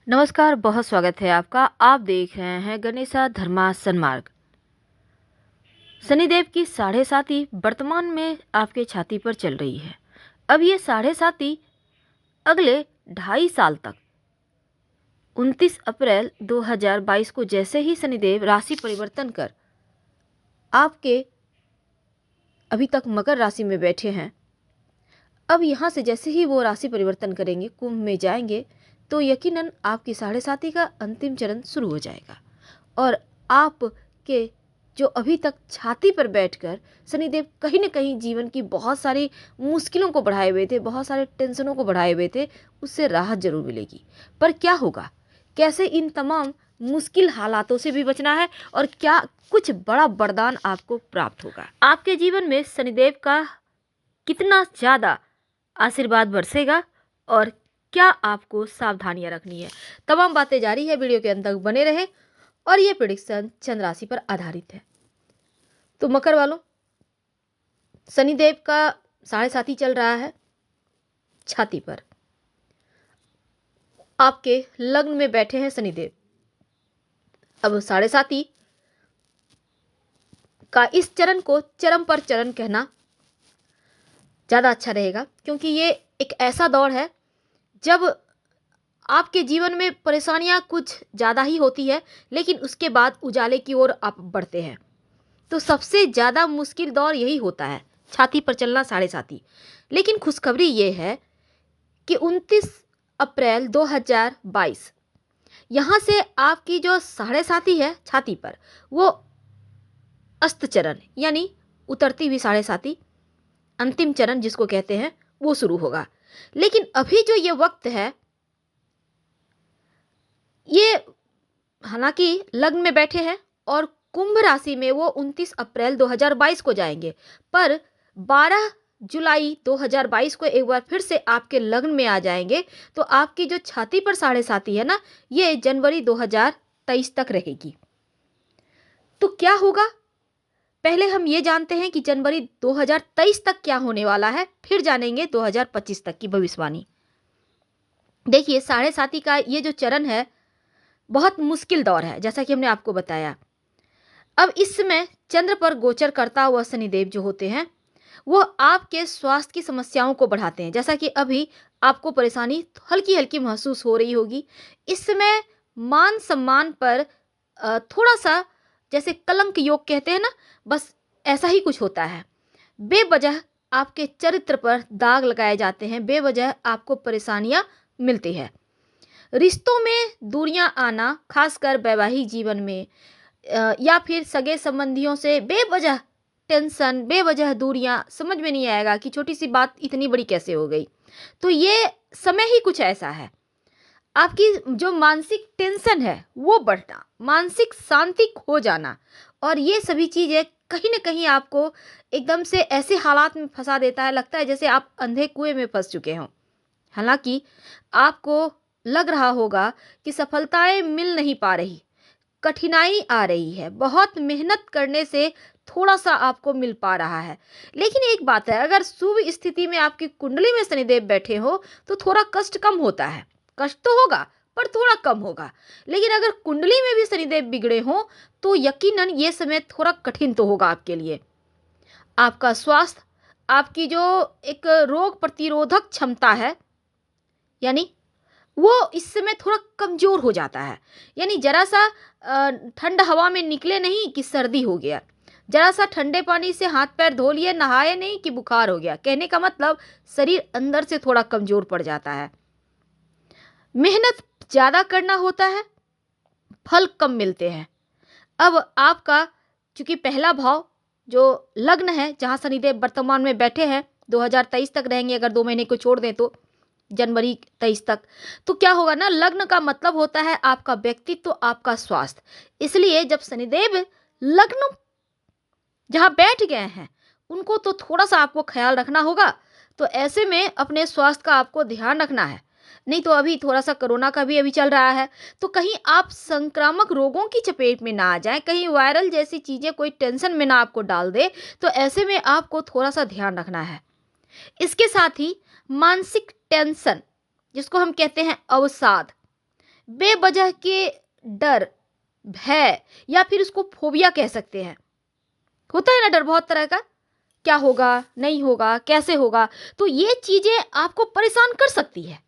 नमस्कार, बहुत स्वागत है आपका। आप देख रहे हैं गणेशा धर्मा सन्मार्ग। शनिदेव की साढ़े साती वर्तमान में आपके छाती पर चल रही है। अब ये साढ़े साती अगले 2.5 साल तक 29 अप्रैल 2022 को जैसे ही शनिदेव राशि परिवर्तन कर आपके अभी तक मकर राशि में बैठे हैं, अब यहाँ से जैसे ही वो राशि परिवर्तन करेंगे, कुंभ में जाएंगे, तो यकीनन आपकी साढ़े साती का अंतिम चरण शुरू हो जाएगा। और आपके जो अभी तक छाती पर बैठकर शनिदेव कहीं न कहीं जीवन की बहुत सारी मुश्किलों को बढ़ाए हुए थे, बहुत सारे टेंशनों को बढ़ाए हुए थे, उससे राहत जरूर मिलेगी। पर क्या होगा, कैसे इन तमाम मुश्किल हालातों से भी बचना है और क्या कुछ बड़ा वरदान आपको प्राप्त होगा, आपके जीवन में शनिदेव का कितना ज़्यादा आशीर्वाद बरसेगा और क्या आपको सावधानियां रखनी है, तमाम बातें जारी है। वीडियो के अंत तक बने रहे। और ये प्रेडिक्शन चंद्र राशि पर आधारित है। तो मकर वालों, शनिदेव का साढ़े साती चल रहा है छाती पर। आपके लग्न में बैठे हैं शनिदेव। अब साढ़े साती का इस चरण को चरम पर चरण कहना ज़्यादा अच्छा रहेगा, क्योंकि ये एक ऐसा दौर है जब आपके जीवन में परेशानियां कुछ ज़्यादा ही होती है, लेकिन उसके बाद उजाले की ओर आप बढ़ते हैं। तो सबसे ज़्यादा मुश्किल दौर यही होता है, छाती पर चलना, साढ़े साती। लेकिन खुशखबरी ये है कि 29 अप्रैल 2022 यहाँ से आपकी जो साढ़े साती है छाती पर, वो अस्त चरण यानी उतरती हुई साढ़े साती, अंतिम चरण जिसको कहते हैं, वो शुरू होगा। लेकिन अभी जो ये वक्त है, ये हालांकि लग्न में बैठे हैं और कुंभ राशि में वो 29 अप्रैल 2022 को जाएंगे, पर 12 जुलाई 2022 को एक बार फिर से आपके लग्न में आ जाएंगे। तो आपकी जो छाती पर साढ़े साती है ना, ये जनवरी 2023 तक रहेगी। तो क्या होगा, पहले हम ये जानते हैं कि जनवरी 2023 तक क्या होने वाला है, फिर जानेंगे 2025 तक की भविष्यवाणी। देखिए, साढ़े साती का ये जो चरण है बहुत मुश्किल दौर है, जैसा कि हमने आपको बताया। अब इस समय चंद्र पर गोचर करता हुआ शनिदेव जो होते हैं, वो आपके स्वास्थ्य की समस्याओं को बढ़ाते हैं। जैसा कि अभी आपको परेशानी हल्की हल्की महसूस हो रही होगी। इस समय मान सम्मान पर थोड़ा सा, जैसे कलंक योग कहते हैं ना, बस ऐसा ही कुछ होता है। बेवजह आपके चरित्र पर दाग लगाए जाते हैं, बेवजह आपको परेशानियां मिलती है। रिश्तों में दूरियां आना, खासकर वैवाहिक जीवन में, या फिर सगे संबंधियों से बेवजह टेंशन, बेवजह दूरियां, समझ में नहीं आएगा कि छोटी सी बात इतनी बड़ी कैसे हो गई। तो ये समय ही कुछ ऐसा है, आपकी जो मानसिक टेंशन है वो बढ़ना, मानसिक शांति खो जाना, और ये सभी चीज़ें कहीं ना कहीं आपको एकदम से ऐसे हालात में फंसा देता है, लगता है जैसे आप अंधे कुएं में फंस चुके हों। हालांकि आपको लग रहा होगा कि सफलताएं मिल नहीं पा रही, कठिनाई आ रही है, बहुत मेहनत करने से थोड़ा सा आपको मिल पा रहा है। लेकिन एक बात है, अगर शुभ स्थिति में आपकी कुंडली में शनिदेव बैठे हो तो थोड़ा कष्ट कम होता है। कष्ट तो होगा पर थोड़ा कम होगा। लेकिन अगर कुंडली में भी शनिदेव बिगड़े हो तो यकीनन ये समय थोड़ा कठिन तो होगा आपके लिए। आपका स्वास्थ्य, आपकी जो एक रोग प्रतिरोधक क्षमता है, यानी वो इस समय थोड़ा कमज़ोर हो जाता है। यानी ज़रा सा ठंड हवा में निकले नहीं कि सर्दी हो गया, ज़रा सा ठंडे पानी से हाथ पैर धो लिए, नहाए नहीं कि बुखार हो गया। कहने का मतलब शरीर अंदर से थोड़ा कमज़ोर पड़ जाता है। मेहनत ज़्यादा करना होता है, फल कम मिलते हैं। अब आपका चूंकि पहला भाव जो लग्न है, जहाँ शनिदेव वर्तमान में बैठे हैं, 2023 तक रहेंगे, अगर 2 महीने को छोड़ दें तो जनवरी 23 तक। तो क्या होगा ना, लग्न का मतलब होता है आपका व्यक्तित्व, आपका स्वास्थ्य। इसलिए जब शनिदेव लग्न जहाँ बैठ गए हैं, उनको तो थोड़ा सा आपको ख्याल रखना होगा। तो ऐसे में अपने स्वास्थ्य का आपको ध्यान रखना है। नहीं तो अभी थोड़ा सा कोरोना का भी अभी चल रहा है, तो कहीं आप संक्रामक रोगों की चपेट में ना आ जाएं, कहीं वायरल जैसी चीज़ें कोई टेंशन में ना आपको डाल दे। तो ऐसे में आपको थोड़ा सा ध्यान रखना है। इसके साथ ही मानसिक टेंशन, जिसको हम कहते हैं अवसाद, बेवजह के डर, भय या फिर उसको फोबिया कह सकते हैं। होता है ना डर बहुत तरह का, क्या होगा, नहीं होगा, कैसे होगा, तो ये चीज़ें आपको परेशान कर सकती है।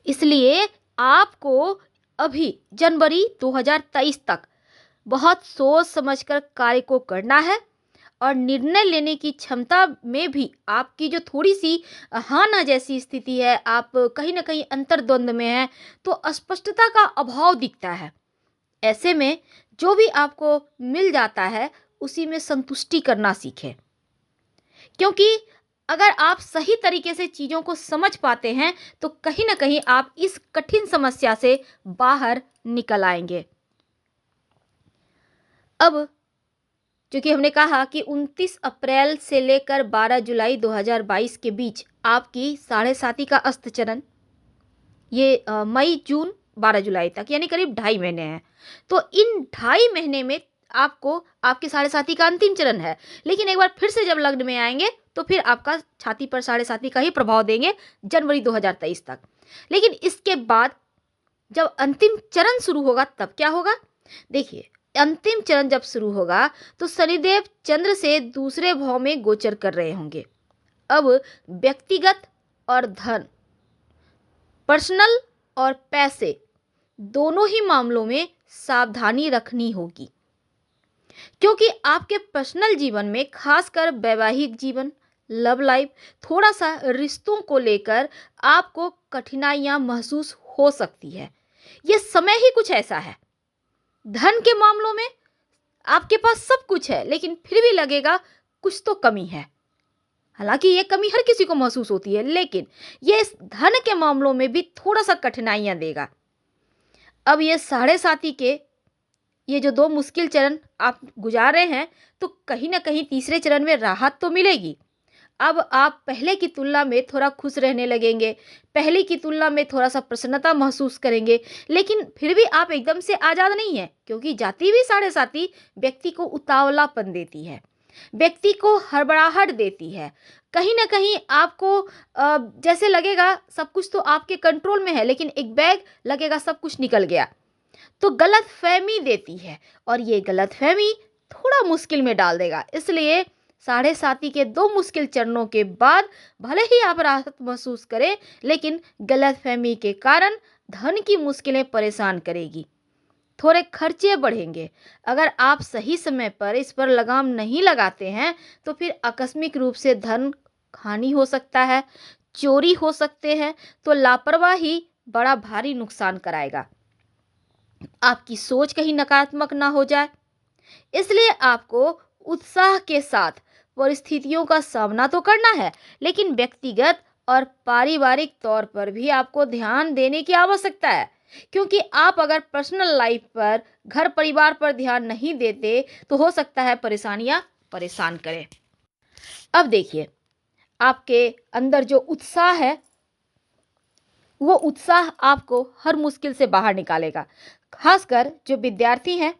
इसलिए आपको अभी जनवरी 2023 तक बहुत सोच समझकर कार्य को करना है और निर्णय लेने की क्षमता में भी आपकी जो थोड़ी सी हाँ ना जैसी स्थिति है, आप कहीं ना कहीं अंतर्द्वंद में हैं, तो स्पष्टता का अभाव दिखता है। ऐसे में जो भी आपको मिल जाता है उसी में संतुष्टि करना सीखें, क्योंकि अगर आप सही तरीके से चीज़ों को समझ पाते हैं तो कहीं ना कहीं आप इस कठिन समस्या से बाहर निकल आएंगे। अब क्योंकि हमने कहा कि 29 अप्रैल से लेकर 12 जुलाई 2022 के बीच आपकी साढ़े साथी का अस्त चरण, ये मई जून 12 जुलाई तक यानी करीब 2.5 महीने हैं। तो इन 2.5 महीने में आपको आपके साढ़े साथी का अंतिम चरण है, लेकिन एक बार फिर से जब लग्न में आएंगे तो फिर आपका छाती पर साढ़े साथी का ही प्रभाव देंगे जनवरी 2023 तक। लेकिन इसके बाद जब अंतिम चरण शुरू होगा तब क्या होगा? देखिए, अंतिम चरण जब शुरू होगा तो शनिदेव चंद्र से दूसरे भाव में गोचर कर रहे होंगे। अब व्यक्तिगत और धन, पर्सनल और पैसे, दोनों ही मामलों में सावधानी रखनी होगी, क्योंकि आपके पर्सनल जीवन में खासकर वैवाहिक जीवन, लव लाइफ, थोड़ा सा रिश्तों को लेकर आपको कठिनाइयां महसूस हो सकती है। ये समय ही कुछ ऐसा है। धन के मामलों में आपके पास सब कुछ है लेकिन फिर भी लगेगा कुछ तो कमी है। हालांकि ये कमी हर किसी को महसूस होती है, लेकिन ये इस धन के मामलों में भी थोड़ा सा कठिनाइयां देगा। अब ये साढ़े साथी के ये जो 2 मुश्किल चरण आप गुजार रहे हैं, तो कहीं ना कहीं तीसरे चरण में राहत तो मिलेगी। अब आप पहले की तुलना में थोड़ा खुश रहने लगेंगे, पहले की तुलना में थोड़ा सा प्रसन्नता महसूस करेंगे, लेकिन फिर भी आप एकदम से आज़ाद नहीं हैं, क्योंकि जाती हुई साढ़े साथी व्यक्ति को उतावलापन देती है, व्यक्ति को हड़बड़ाहट देती है। कहीं ना कहीं आपको जैसे लगेगा सब कुछ तो आपके कंट्रोल में है, लेकिन एक बैग लगेगा सब कुछ निकल गया, तो गलत फहमी देती है और ये गलत फहमी थोड़ा मुश्किल में डाल देगा। इसलिए साढ़े साथी के 2 मुश्किल चरणों के बाद भले ही आप राहत महसूस करें, लेकिन गलत फहमी के कारण धन की मुश्किलें परेशान करेगी, थोड़े खर्चे बढ़ेंगे। अगर आप सही समय पर इस पर लगाम नहीं लगाते हैं तो फिर आकस्मिक रूप से धन हानि हो सकता है, चोरी हो सकते हैं, तो लापरवाही बड़ा भारी नुकसान कराएगा। आपकी सोच कहीं नकारात्मक ना हो जाए, इसलिए आपको उत्साह के साथ परिस्थितियों का सामना तो करना है, लेकिन व्यक्तिगत और पारिवारिक तौर पर भी आपको ध्यान देने की आवश्यकता है, क्योंकि आप अगर पर्सनल लाइफ पर, घर परिवार पर ध्यान नहीं देते तो हो सकता है परेशानियां परेशान करें। अब देखिए, आपके अंदर जो उत्साह है वो उत्साह आपको हर मुश्किल से बाहर निकालेगा। खासकर जो विद्यार्थी हैं,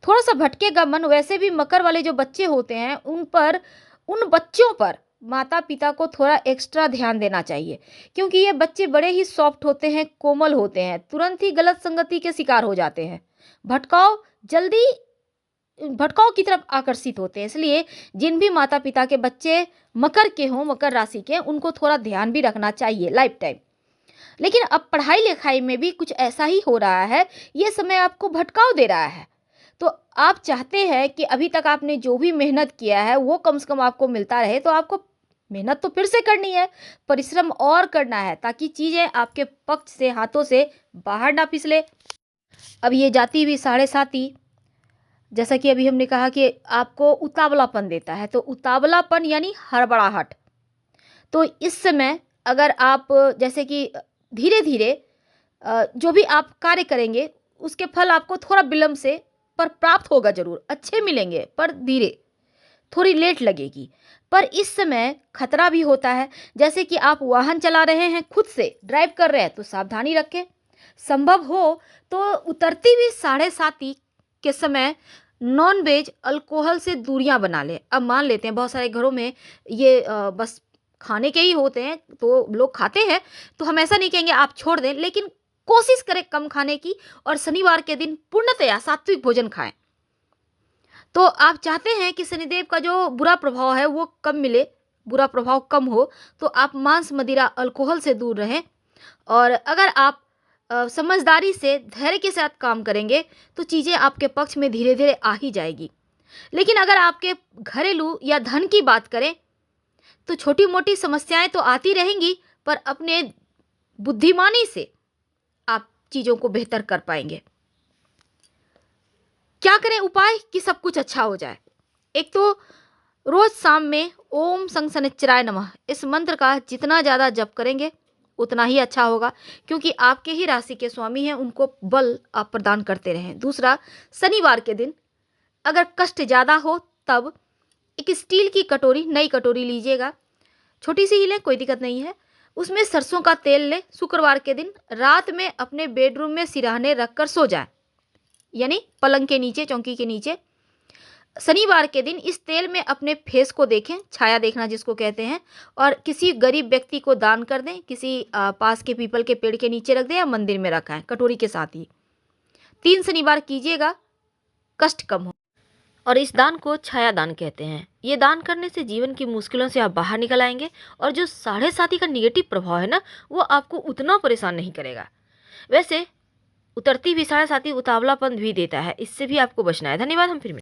थोड़ा सा भटकेगा मन। वैसे भी मकर वाले जो बच्चे होते हैं उन बच्चों पर माता पिता को थोड़ा एक्स्ट्रा ध्यान देना चाहिए, क्योंकि ये बच्चे बड़े ही सॉफ्ट होते हैं, कोमल होते हैं, तुरंत ही गलत संगति के शिकार हो जाते हैं, जल्दी भटकाव की तरफ आकर्षित होते हैं। इसलिए जिन भी माता पिता के बच्चे मकर के हों, मकर राशि के, उनको थोड़ा ध्यान भी रखना चाहिए लाइफ टाइम। लेकिन अब पढ़ाई लिखाई में भी कुछ ऐसा ही हो रहा है, ये समय आपको भटकाव दे रहा है। तो आप चाहते हैं कि अभी तक आपने जो भी मेहनत किया है वो कम से कम आपको मिलता रहे, तो आपको मेहनत तो फिर से करनी है, परिश्रम और करना है, ताकि चीज़ें आपके पक्ष से, हाथों से बाहर ना फिसले। अब ये जाती हुई साढ़े साथी, जैसा कि अभी हमने कहा कि आपको उतावलापन देता है, तो उतावलापन यानी हड़बड़ाहट। तो इस समय अगर आप जैसे कि धीरे धीरे जो भी आप कार्य करेंगे उसके फल आपको थोड़ा विलंब से पर प्राप्त होगा, जरूर अच्छे मिलेंगे, पर धीरे, थोड़ी लेट लगेगी। पर इस समय खतरा भी होता है, जैसे कि आप वाहन चला रहे हैं, खुद से ड्राइव कर रहे हैं, तो सावधानी रखें। संभव हो तो उतरती हुई साढ़े साती के समय नॉन वेज, अल्कोहल से दूरियां बना लें। अब मान लेते हैं बहुत सारे घरों में ये बस खाने के ही होते हैं, तो लोग खाते हैं, तो हम ऐसा नहीं कहेंगे आप छोड़ दें, लेकिन कोशिश करें कम खाने की और शनिवार के दिन पूर्णतया सात्विक भोजन खाएं। तो आप चाहते हैं कि शनिदेव का जो बुरा प्रभाव है वो कम मिले, बुरा प्रभाव कम हो, तो आप मांस, मदिरा, अल्कोहल से दूर रहें। और अगर आप समझदारी से, धैर्य के साथ काम करेंगे तो चीज़ें आपके पक्ष में धीरे धीरे आ ही जाएगी। लेकिन अगर आपके घरेलू या धन की बात करें तो छोटी मोटी समस्याएं तो आती रहेंगी, पर अपने बुद्धिमानी से आप चीज़ों को बेहतर कर पाएंगे। क्या करें उपाय कि सब कुछ अच्छा हो जाए? एक तो रोज शाम में ओम संग शनिश्चराय नमः इस मंत्र का जितना ज़्यादा जप करेंगे उतना ही अच्छा होगा, क्योंकि आपके ही राशि के स्वामी हैं, उनको बल आप प्रदान करते रहें। दूसरा, शनिवार के दिन अगर कष्ट ज़्यादा हो तब एक स्टील की कटोरी, नई कटोरी लीजिएगा, छोटी सी ही लें, कोई दिक्कत नहीं है। उसमें सरसों का तेल लें। शुक्रवार के दिन रात में अपने बेडरूम में सिरहाने रखकर सो जाएं, यानी पलंग के नीचे, चौकी के नीचे। शनिवार के दिन इस तेल में अपने फेस को देखें, छाया देखना जिसको कहते हैं, और किसी गरीब व्यक्ति को दान कर दें, किसी पास के पीपल के पेड़ के नीचे रख दें या मंदिर में रखाएं कटोरी के साथ ही। 3 शनिवार कीजिएगा, कष्ट कम हो। और इस दान को छाया दान कहते हैं। ये दान करने से जीवन की मुश्किलों से आप बाहर निकल आएंगे, और जो 7.5 का निगेटिव प्रभाव है ना, वो आपको उतना परेशान नहीं करेगा। वैसे उतरती भी 7.5 उतावलापन भी देता है, इससे भी आपको बचना है। धन्यवाद, हम फिर मिलेंगे।